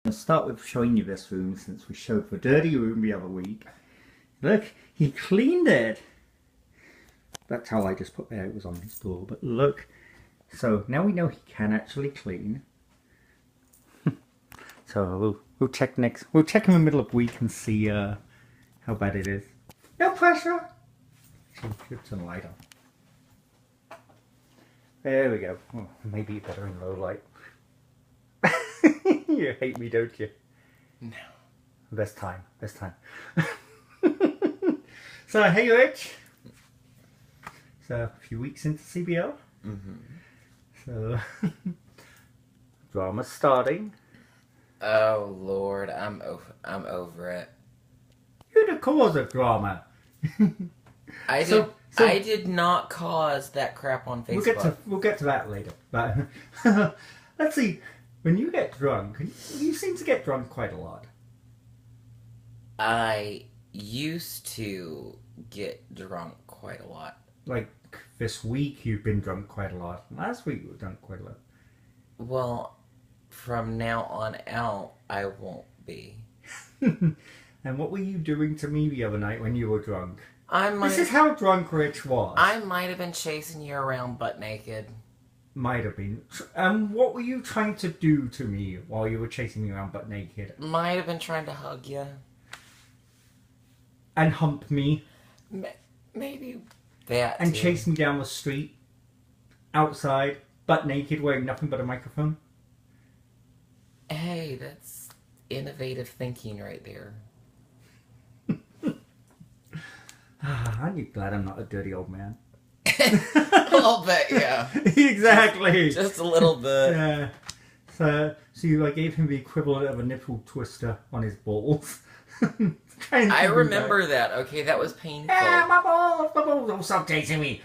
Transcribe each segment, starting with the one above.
I'll start with showing you this room since we showed the dirty room the other week. Look, he cleaned it. That towel I just put there, it was on his door, but look. So now we know he can actually clean. So we'll check in the middle of the week and see how bad it is. No pressure. Should turn the light on. There we go. Oh, maybe better in low light. You hate me, don't you? No. Best time. So, hey Rich. So, a few weeks into CBL. So, drama's starting. Oh Lord, I'm over it. You're the cause of drama. I did not cause that crap on Facebook. We'll get to that later. But let's see. When you get drunk, you seem to get drunk quite a lot. I used to get drunk quite a lot. Like this week, you've been drunk quite a lot. Last week, you were drunk quite a lot. Well, from now on out, I won't be. And what were you doing to me the other night when you were drunk? This is how drunk Rich was. I might have been chasing you around butt naked. Might have been. What were you trying to do to me while you were chasing me around butt naked? Might have been trying to hug you. And hump me. Maybe that And too. chase me down the street. Outside. Butt naked, wearing nothing but a microphone. Hey, that's innovative thinking right there. Aren't you glad I'm not a dirty old man? A little bit, yeah. Exactly. Just a little bit. Yeah. So I gave him the equivalent of a nipple twister on his balls. I remember that. Okay, that was painful. Ah, my balls, don't stop chasing me.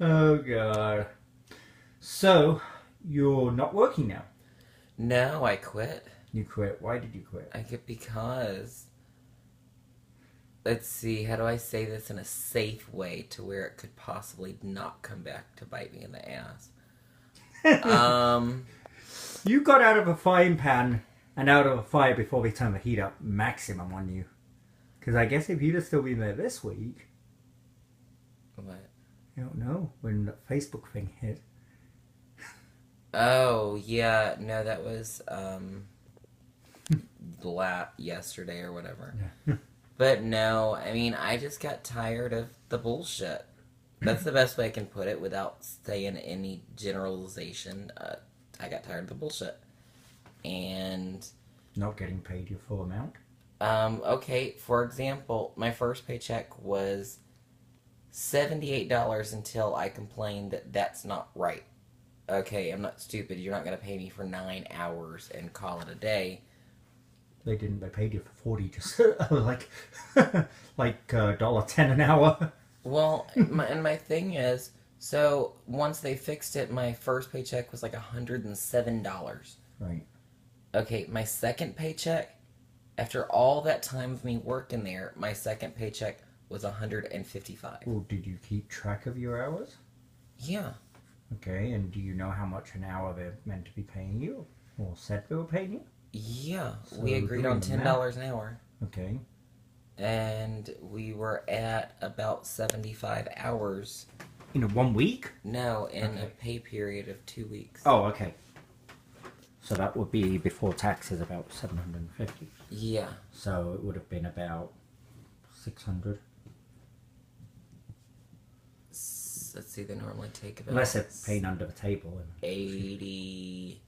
Oh, God. So, you're not working now? No, I quit. You quit. Why did you quit? I quit because... Let's see, how do I say this in a safe way to where it could possibly not come back to bite me in the ass? You got out of a frying pan and out of a fire before they turned the heat up maximum on you. Because I guess if you'd have still been there this week... What? I don't know, when the Facebook thing hit. Oh, yeah, no, that was, yesterday or whatever. Yeah. But no, I mean, I just got tired of the bullshit. That's the best way I can put it without saying any generalization. I got tired of the bullshit. And... Not getting paid your full amount? Okay, for example, my first paycheck was $78 until I complained that that's not right. Okay, I'm not stupid. You're not going to pay me for 9 hours and call it a day. They didn't. They paid you for 40, just like $1.10 an hour. Well, my thing is, so once they fixed it, my first paycheck was like $107. Right. Okay, my second paycheck, after all that time of me working there, my second paycheck was $155. Well, did you keep track of your hours? Yeah. Okay, and do you know how much an hour they're meant to be paying you? Or said they were paying you? Yeah, So we agreed on doing $10 an hour. Okay. And we were at about 75 hours. In a 1 week? No, in Okay. a pay period of 2 weeks. Oh, okay. So that would be before taxes about 750. Yeah. So it would have been about 600. Let's see, they normally take about... Unless they're paying under the table. And 80...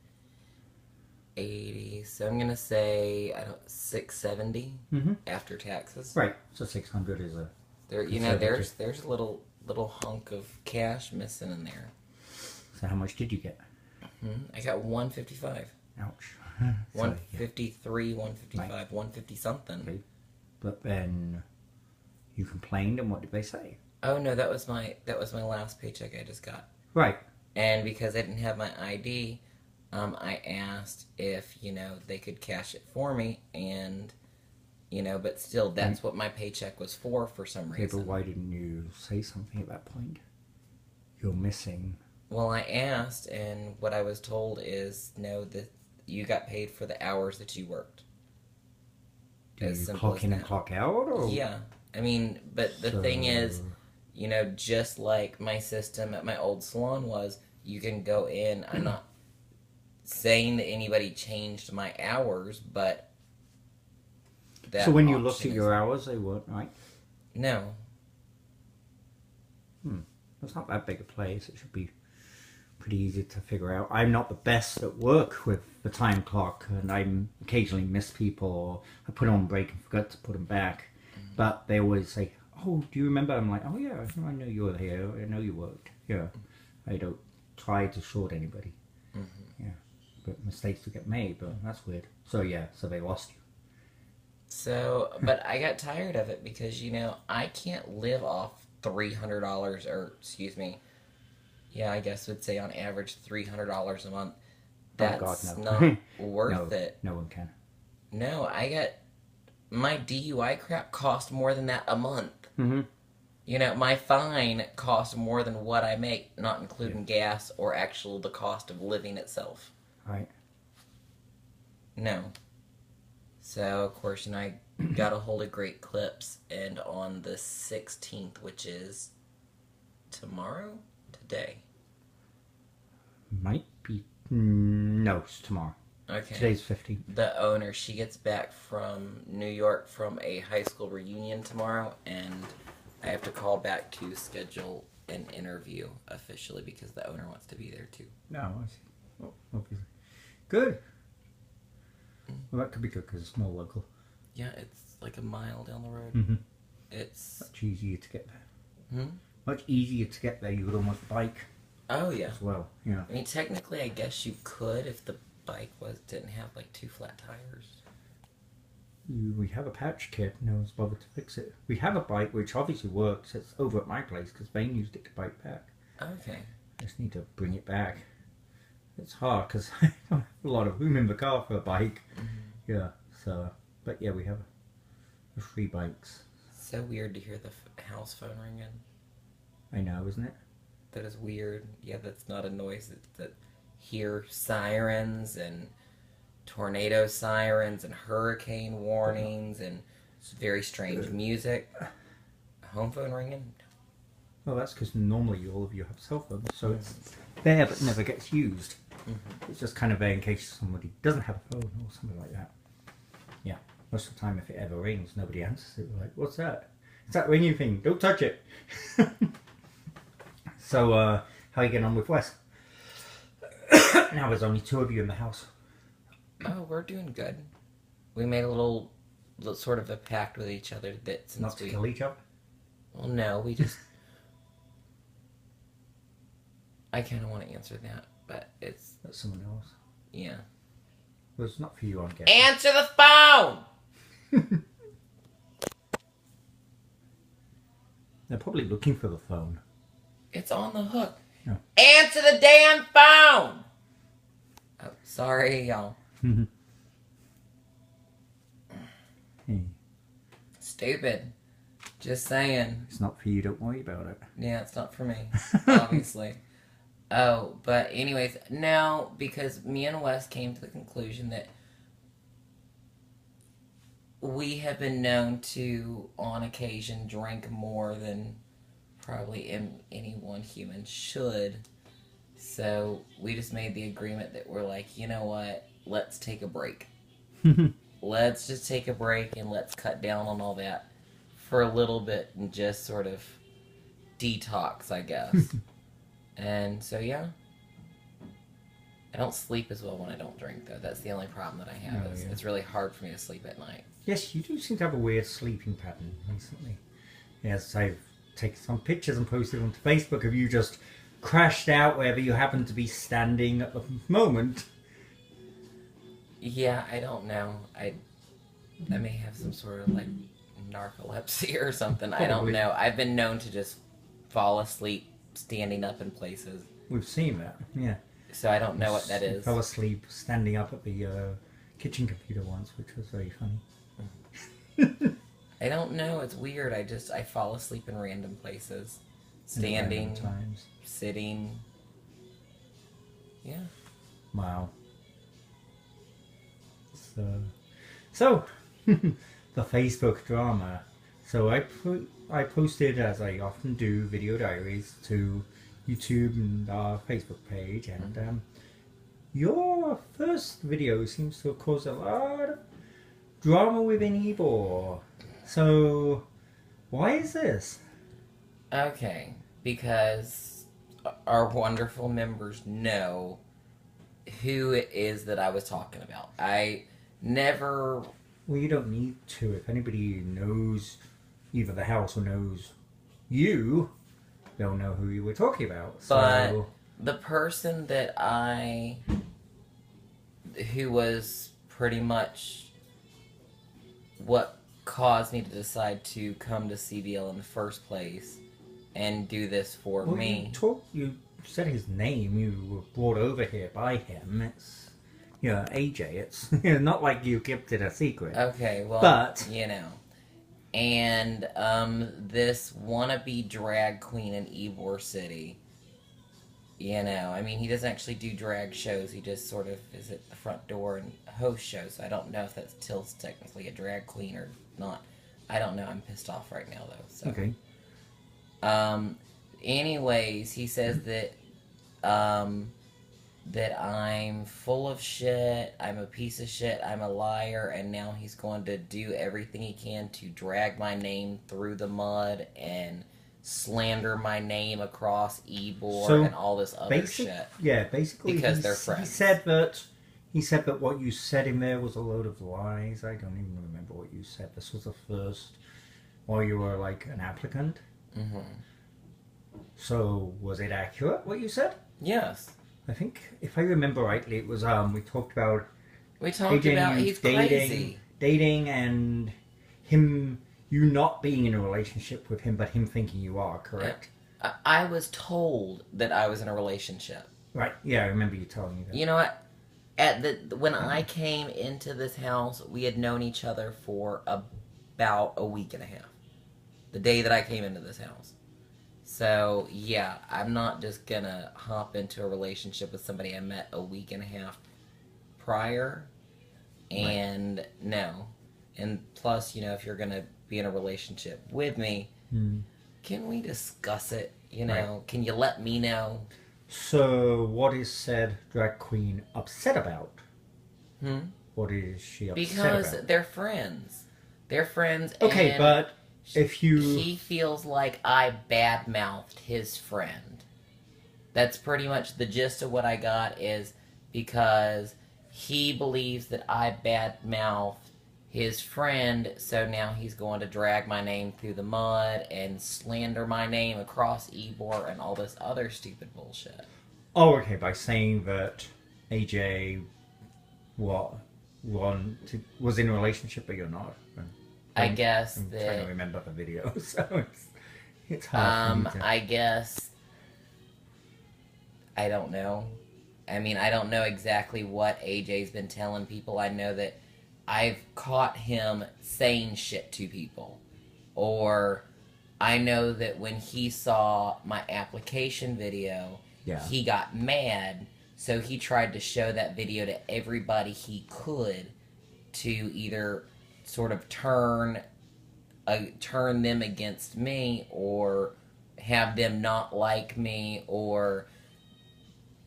So I'm going to say, $670 after taxes. Right. So 600 is a... There, you know, there's a little hunk of cash missing in there. So how much did you get? I got $155. Ouch. 153, 155, Right. 150 something. Okay. But then you complained, and what did they say? Oh no, that was my last paycheck I just got. Right. And because I didn't have my ID, I asked if, they could cash it for me, and, but still, that's what my paycheck was for some Okay, reason. but why didn't you say something at that point? You're missing. Well, I asked, and what I was told is, no, that you got paid for the hours that you worked. Do As you simple clock as in that. and clock out? Or? Yeah. I mean, but the thing is, So- you know, just like my system at my old salon was, you can go in. I'm not saying that anybody changed my hours, but that So when you option looked at is- your hours, they weren't right. No. It's not that big a place. It should be pretty easy to figure out. I'm not the best at work with the time clock, and I occasionally miss people, or I put on break and forgot to put them back. But they always say, "Oh, do you remember?" I'm like, "Oh yeah, I know you were here. I know you worked." Yeah, I don't try to short anybody. Yeah, but mistakes do get made. But that's weird. So yeah, so they lost you. So, but I got tired of it because, you know, I can't live off $300, or excuse me, yeah, I guess would say on average $300 a month. That's Oh, God, no. not worth No, it. no one can. No, I get my DUI crap cost more than that a month. Mm-hmm. You know, my fine costs more than what I make, not including gas or actual the cost of living itself. Right. No. So, of course, you know, I got a hold of Great Clips, and on the 16th, which is tomorrow? Today. Might be. No, it's tomorrow. Okay. Today's 15th. The owner, she gets back from New York from a high school reunion tomorrow, and I have to call back to schedule an interview officially because the owner wants to be there too. No, I see. Oh, obviously. Good. Well, that could be good because it's more local. Yeah, it's like a mile down the road. Mm-hmm. It's Much easier to get there. Hmm? Much easier to get there. You would almost bike oh yeah. as well. Yeah. I mean, technically, I guess you could if the bike didn't have like 2 flat tires. We have a patch kit. No one's bothered to fix it. We have a bike which obviously works. It's over at my place because Bane used it to bike back. Okay. I just need to bring it back. It's hard because I don't have a lot of room in the car for a bike. Yeah. So, but yeah, we have a 3 bikes. So weird to hear the house phone ringing. I know, isn't it? That is weird. Yeah, that's not a noise that hear sirens and tornado sirens and hurricane warnings and very strange music. Home phone ringing? Well, that's because normally all of you have cell phones, so it's there but never gets used. It's just kind of there in case somebody doesn't have a phone or something like that. Yeah, most of the time if it ever rings, nobody answers it. We're like, what's that? It's that ringing thing. Don't touch it. So, how are you getting on with Wes? Now there's only 2 of you in the house. Oh, we're doing good. We made a little sort of a pact with each other that since Not to we... kill each other. Well, no, we just... I kind of want to answer that, but it's... That's someone else. Yeah. Well, it's not for you, I'm guessing. Answer the phone! They're probably looking for the phone. It's on the hook. Oh. Answer the damn phone! Oh, sorry, y'all. Hey, Stupid. Just saying. it's not for you, don't worry about it. Yeah, it's not for me, obviously. Oh, but anyways, no, because me and Wes came to the conclusion that we have been known to, on occasion, drink more than probably any one human should. So we just made the agreement that we're like, you know what? Let's take a break. Let's just take a break and let's cut down on all that for a little bit and just sort of detox, I guess. And so, yeah. I don't sleep as well when I don't drink, though. That's the only problem that I have. Oh, is yeah. It's really hard for me to sleep at night. Yes, you do seem to have a weird sleeping pattern recently. Yes, I've taken some pictures and posted onto Facebook of you just crashed out wherever you happen to be standing at the moment. Yeah, I don't know. I may have some sort of, like, narcolepsy or something. I don't Probably. know. I've been known to just fall asleep standing up in places. We've seen that, yeah. So I don't know what that You is. fell asleep standing up at the kitchen computer once, which was very funny. I don't know. It's weird. I fall asleep in random places. In random Standing, times. sitting. Yeah. Wow. So, the Facebook drama. So I posted, as I often do, video diaries to YouTube and our Facebook page, and your first video seems to have caused a lot of drama within Ebor. So, why is this? Okay, because our wonderful members know who it is that I was talking about. I never... Well, you don't need to. If anybody knows either the house or knows you, they'll know who you were talking about. But So, the person that who was pretty much what caused me to decide to come to CBL in the first place and do this for well, me. You said his name. You were brought over here by him. It's, AJ. It's not like you kept it a secret. Okay, well, But and this wannabe drag queen in Ybor City. I mean, he doesn't actually do drag shows. He just sort of is at the front door and host shows. So I don't know if that's Till's technically a drag queen or not. I don't know. I'm pissed off right now, though. So. Okay. Anyways, he says that that I'm full of shit, I'm a piece of shit, I'm a liar, and now he's going to do everything he can to drag my name through the mud and slander my name across Ybor and all this other shit. Yeah, basically because they're friends. He said that what you said in there was a load of lies. I don't even remember what you said. This was the first while you were like an applicant. Mm-hmm. So was it accurate what you said? Yes. I think if I remember rightly, it was we talked about he's crazy. Dating and you not being in a relationship with him, but him thinking you are, correct? I was told that I was in a relationship. Right. Yeah, I remember you telling me that. You know what? When I came into this house, we had known each other for about a week and a half. The day that I came into this house. So, yeah, I'm not just gonna hop into a relationship with somebody I met a week and a half prior. And no. And plus, if you're gonna be in a relationship with me, can we discuss it? Right. Can you let me know? So, what is said drag queen upset about? What is she upset Because about? they're friends. They're friends. Okay, and but if you... He feels like I badmouthed his friend. That's pretty much the gist of what I got, is because he believes that I badmouthed his friend, so now he's going to drag my name through the mud and slander my name across Ybor and all this other stupid bullshit. Oh, okay, by saying that AJ was in a relationship, but you're not. I guess I'm that... trying to remember the video, so it's hard for me to... I guess... I don't know. I mean, I don't know exactly what AJ's been telling people. I know that I've caught him saying shit to people. Or I know that when he saw my application video, he got mad, so he tried to show that video to everybody he could to either sort of turn them against me, or have them not like me, or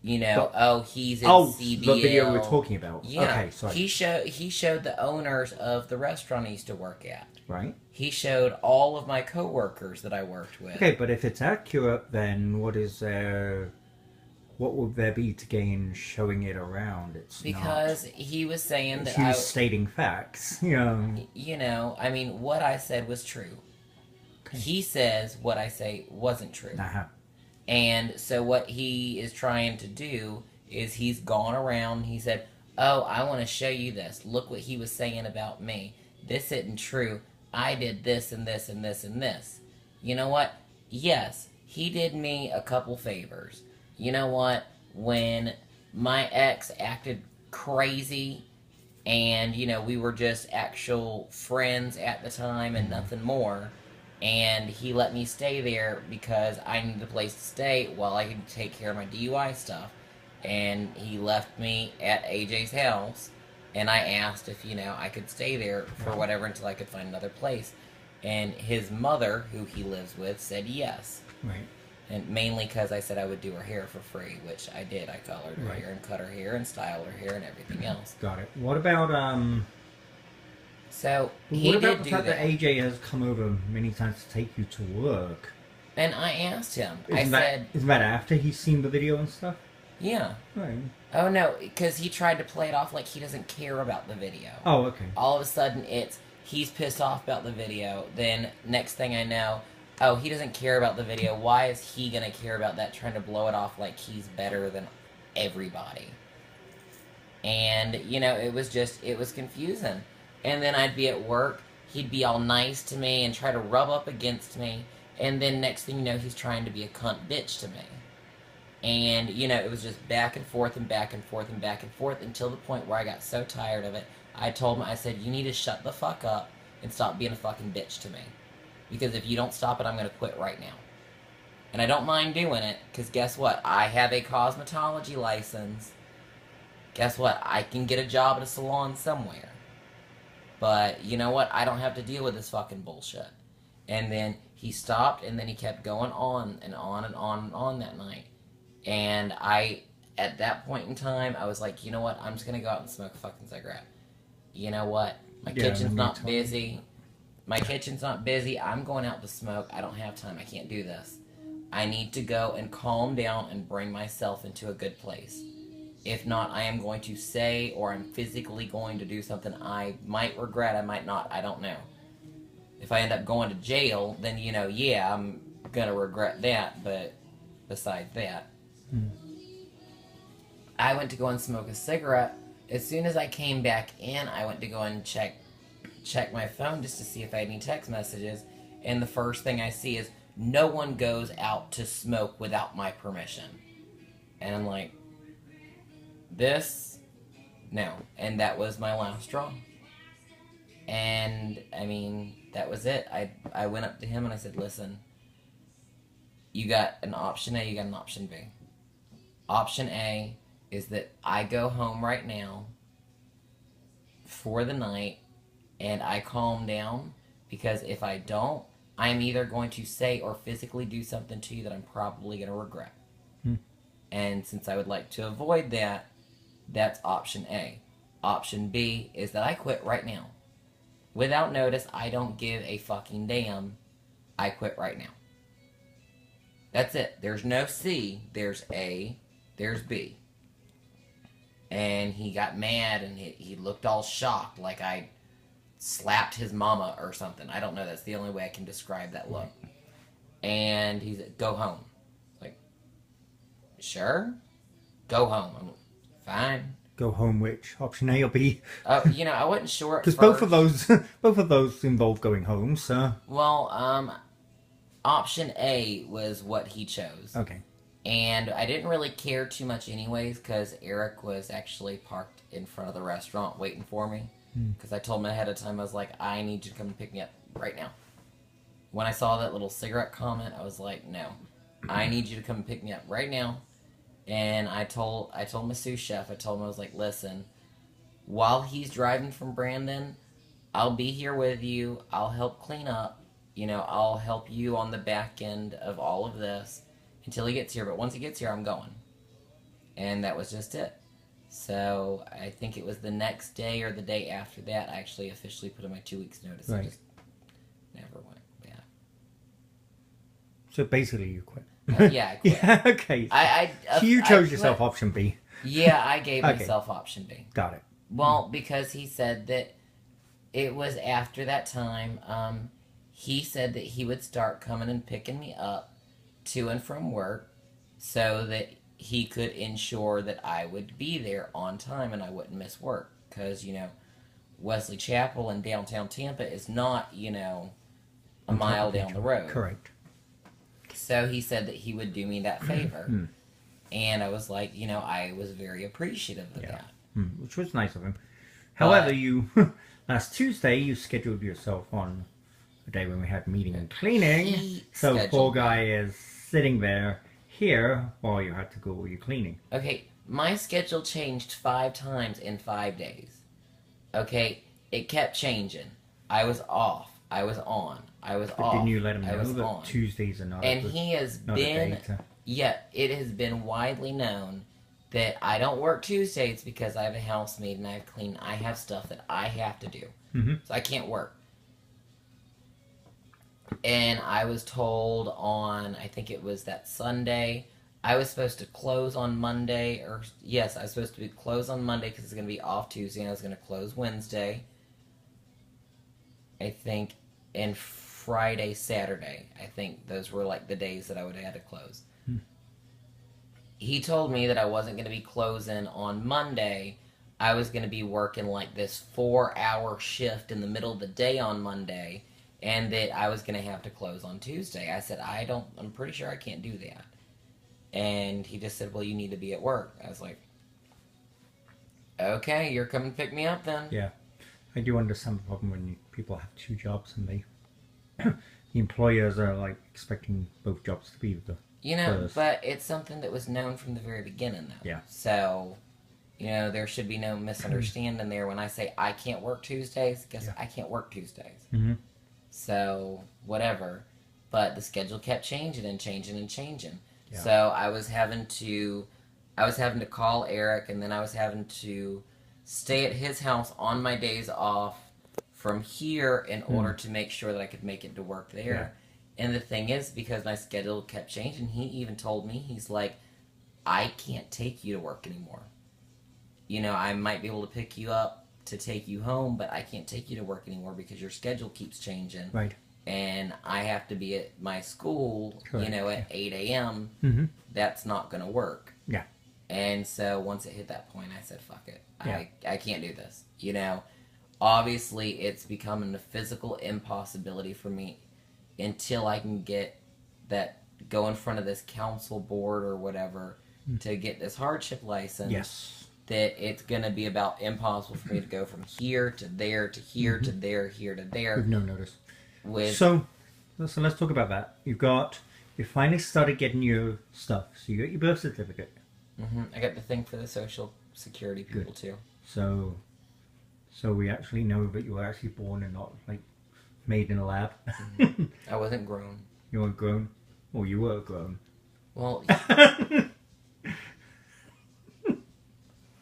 he's in CBL. The video we're talking about. Yeah. Okay, sorry. He showed the owners of the restaurant I used to work at. Right. He showed all of my coworkers that I worked with. Okay, but if it's accurate, then what would there be to gain showing it around? It's because he was saying that he's stating facts. I mean, what I said was true. Okay. He says what I say wasn't true. Uh-huh. And so what he is trying to do is he's gone around. He said, "Oh, I want to show you this. Look what he was saying about me. This isn't true. I did this and this and this and this." You know what? Yes, he did me a couple favors. You know what? When my ex acted crazy and, we were just actual friends at the time and nothing more, and he let me stay there because I needed a place to stay while I could take care of my DUI stuff, and he left me at AJ's house, And I asked if, I could stay there for whatever until I could find another place. And his mother, who he lives with, said yes. Right. And mainly because I said I would do her hair for free, which I did. I colored her Right. hair and cut her hair and styled her hair and everything else. Got it. What about So he what about did the do fact that. that AJ has come over many times to take you to work? And I asked him. Isn't that after he's seen the video and stuff? Yeah. Right. Oh no, because he tried to play it off like he doesn't care about the video. Oh, okay. All of a sudden, he's pissed off about the video. Then next thing I know, oh, he doesn't care about the video. Why is he gonna care about that? Trying to blow it off like he's better than everybody. And it was confusing. And then I'd be at work, he'd be all nice to me and try to rub up against me. And then next thing you know, he's trying to be a cunt bitch to me. And, it was just back and forth and back and forth and back and forth until the point where I got so tired of it. I told him, I said, you need to shut the fuck up and stop being a fucking bitch to me. Because if you don't stop it, I'm going to quit right now. And I don't mind doing it, because guess what? I have a cosmetology license. Guess what? I can get a job at a salon somewhere. But, you know what? I don't have to deal with this fucking bullshit. And then he stopped, and then he kept going on and on and on and on that night. And at that point in time, I was like, you know what? I'm just going to go out and smoke a fucking cigarette. You know what? My kitchen's not busy. My kitchen's not busy. I'm going out to smoke. I don't have time. I can't do this. I need to go and calm down and bring myself into a good place. If not, I am going to say, or I'm physically going to do something I might regret, I might not, I don't know. If I end up going to jail, then, yeah, I'm going to regret that, but besides that. I went to go and smoke a cigarette. As soon as I came back in, I went to go and check my phone just to see if I had any text messages, and the first thing I see is, no one goes out to smoke without my permission. And I'm like, no. And that was my last straw. And, that was it. I went up to him and I said, listen, you got an option A, you got an option B. Option A is that I go home right now for the night and I calm down, because if I don't, I'm either going to say or physically do something to you that I'm probably going to regret. And since I would like to avoid that, that's option A. Option B is that I quit right now. Without notice, I don't give a fucking damn. I quit right now. That's it. There's no C. There's A. There's B. And he got mad and he looked all shocked, like I slapped his mama or something. I don't know. That's the only way I can describe that look. And he said, go home. Like, sure? Go home. I'm like, fine. Go home, which option A or B? I wasn't sure at Because first. both of those involve going home. So Well, option A was what he chose. okay. And I didn't really care too much anyways, because Eric was actually parked in front of the restaurant waiting for me. Because I told him ahead of time, I was like, I need you to come and pick me up right now. When I saw that little cigarette comment, I was like, no. I need you to come and pick me up right now. And I told my sous chef, I told him, I was like, listen, while he's driving from Brandon, I'll be here with you. I'll help clean up. I'll help you on the back end of all of this until he gets here. But once he gets here, I'm going. And that was just it. So I think it was the next day or the day after that, I actually officially put in my 2 weeks notice. Right. I just never went. Yeah. So basically, you quit. Yeah, I quit. Yeah. Okay. So you chose yourself option B. Yeah, I gave Okay. myself option B. Got it. Well, because he said that it was after that time, he said that he would start coming and picking me up to and from work so that he could ensure that I would be there on time and I wouldn't miss work. Because, Wesley Chapel in downtown Tampa is not, a mile down the road. Correct. So he said that he would do me that favor. And I was like, I was very appreciative of that. Which was nice of him. However, you last Tuesday you scheduled yourself on a day when we had meeting and cleaning. He So scheduled poor guy is sitting there here while you had to go your cleaning. Okay, my schedule changed 5 times in 5 days. Okay, it kept changing. I was off. I was on. I was But off. didn't you let him I know was that on. Tuesdays are not And a good, he has not a day been, to... yeah, it has been widely known that I don't work Tuesdays because I have a housemaid and I have clean. I have stuff that I have to do, Mm-hmm. so I can't work. And I was told on, I think it was that Sunday, I was supposed to close on Monday, or yes, I was supposed to be close on Monday because it's going to be off Tuesday, and I was going to close Wednesday, I think, and Friday, Saturday. I think those were like the days that I would have had to close. He told me that I wasn't going to be closing on Monday. I was going to be working like this 4-hour shift in the middle of the day on Monday, and that I was going to have to close on Tuesday. I said, I'm pretty sure I can't do that. And he just said, well, you need to be at work. I was like, okay, you're coming to pick me up then. Yeah. I do understand the problem when people have two jobs and they... the employers are like expecting both jobs to be the You know, first. but it's something that was known from the very beginning, though. Yeah. So, you know, there should be no misunderstanding there. When I say I can't work Tuesdays, guess Yeah. I can't work Tuesdays. Mm-hmm. So, whatever. But the schedule kept changing and changing and changing. Yeah. So I was having to call Eric, and then I was having to stay at his house on my days off from here in order to make sure that I could make it to work there. Yeah. And the thing is, because my schedule kept changing, he even told me, he's like, I can't take you to work anymore. You know, I might be able to pick you up to take you home, but I can't take you to work anymore because your schedule keeps changing. Right. And I have to be at my school, Correct. you know, at 8 a.m. Mm-hmm. That's not going to work. Yeah. And so once it hit that point, I said, fuck it. Yeah. I can't do this. You know, obviously it's becoming a physical impossibility for me until I can go in front of this council board or whatever to get this hardship license. Yes. That it's going to be about impossible for me to go from here to there to here to there, here to there. With no notice. With So let's talk about that. You finally started getting your stuff. So you got your birth certificate. I got the thing for the social security people Good. too. So we actually know that you were actually born and not like made in a lab. I wasn't grown. You weren't grown. Or you were grown. Well,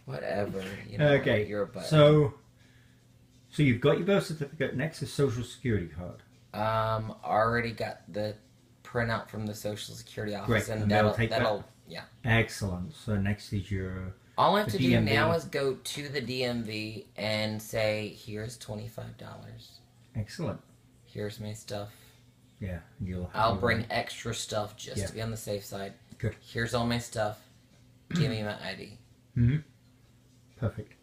whatever. You know, Okay. You're a butt. So you've got your birth certificate. Next is social security card. Already got the printout from the social security office, Great, and and they'll take that? yeah. Excellent. So next is your... All I have The to do DMV. now is go to the DMV and say, "Here's $25. Excellent. Here's my stuff. Yeah. I'll bring extra stuff just Yeah. to be on the safe side. Good. Here's all my stuff. Give me my ID." Mm-hmm. Perfect.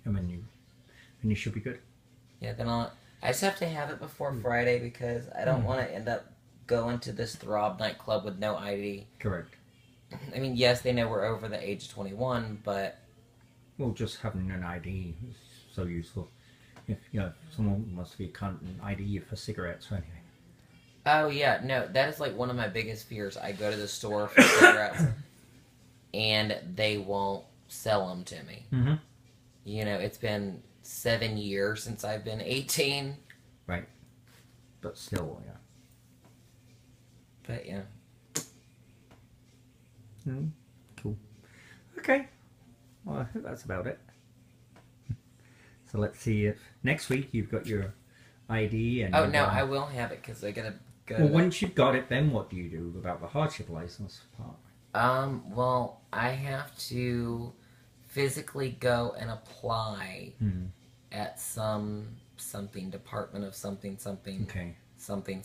And then you should be good. Yeah, then I just have to have it before Friday because I don't want to end up going to this Throb nightclub with no ID. Correct. I mean, yes, they know we're over the age of 21, but Well, just having an ID is so useful. If someone wants to be an ID you for cigarettes or anything. oh yeah, no, that is like one of my biggest fears. I go to the store for cigarettes and they won't sell them to me. Mm-hmm. You know, it's been 7 years since I've been 18. Right. But still, yeah. But yeah. Cool. Okay. Well, I think that's about it. So let's see if next week you've got your ID and... Oh no, I will have it because I gotta go. Well, to once you've got it, then what do you do about the hardship license part? Well, I have to physically go and apply at something department of something Okay. something.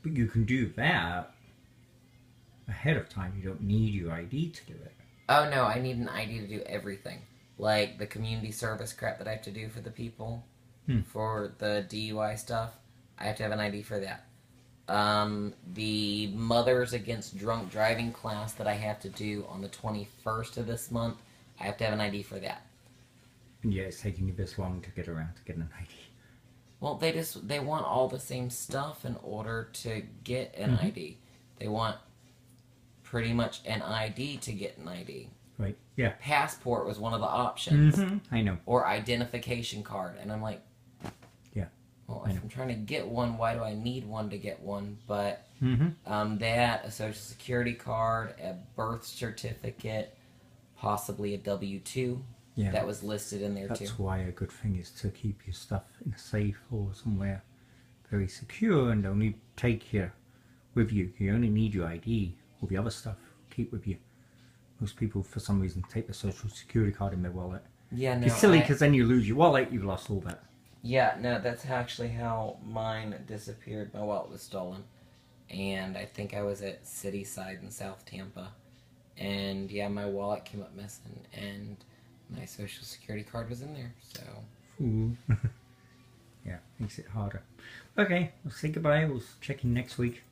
But you can do that ahead of time. You don't need your ID to do it. Oh no, I need an ID to do everything. Like the community service crap that I have to do for the people for the DUI stuff. I have to have an ID for that. The Mothers Against Drunk Driving class that I have to do on the 21st of this month, I have to have an ID for that. And yeah, it's taking you this long to get around to get an ID. Well, they want all the same stuff in order to get an ID. They want pretty much an ID to get an ID. Right. Yeah. Passport was one of the options, I know. or identification card, and I'm like, Yeah. well, I if know. I'm trying to get one, why do I need one to get one? But Mm-hmm. that, a social security card, a birth certificate, possibly a W-2 Yeah. that was listed in there too. That's why a good thing is to keep your stuff in a safe or somewhere very secure and only take here with you. You only need your ID. All the other stuff keep with you. Most people, for some reason, take the social security card in their wallet. Yeah, no, It's silly because then you lose your wallet. You've lost all that. Yeah, no, that's actually how mine disappeared. My wallet was stolen, and I think I was at Cityside in South Tampa, and yeah, my wallet came up missing, and my social security card was in there. So Ooh. Yeah, makes it harder. Okay, we'll say goodbye. We'll check in next week.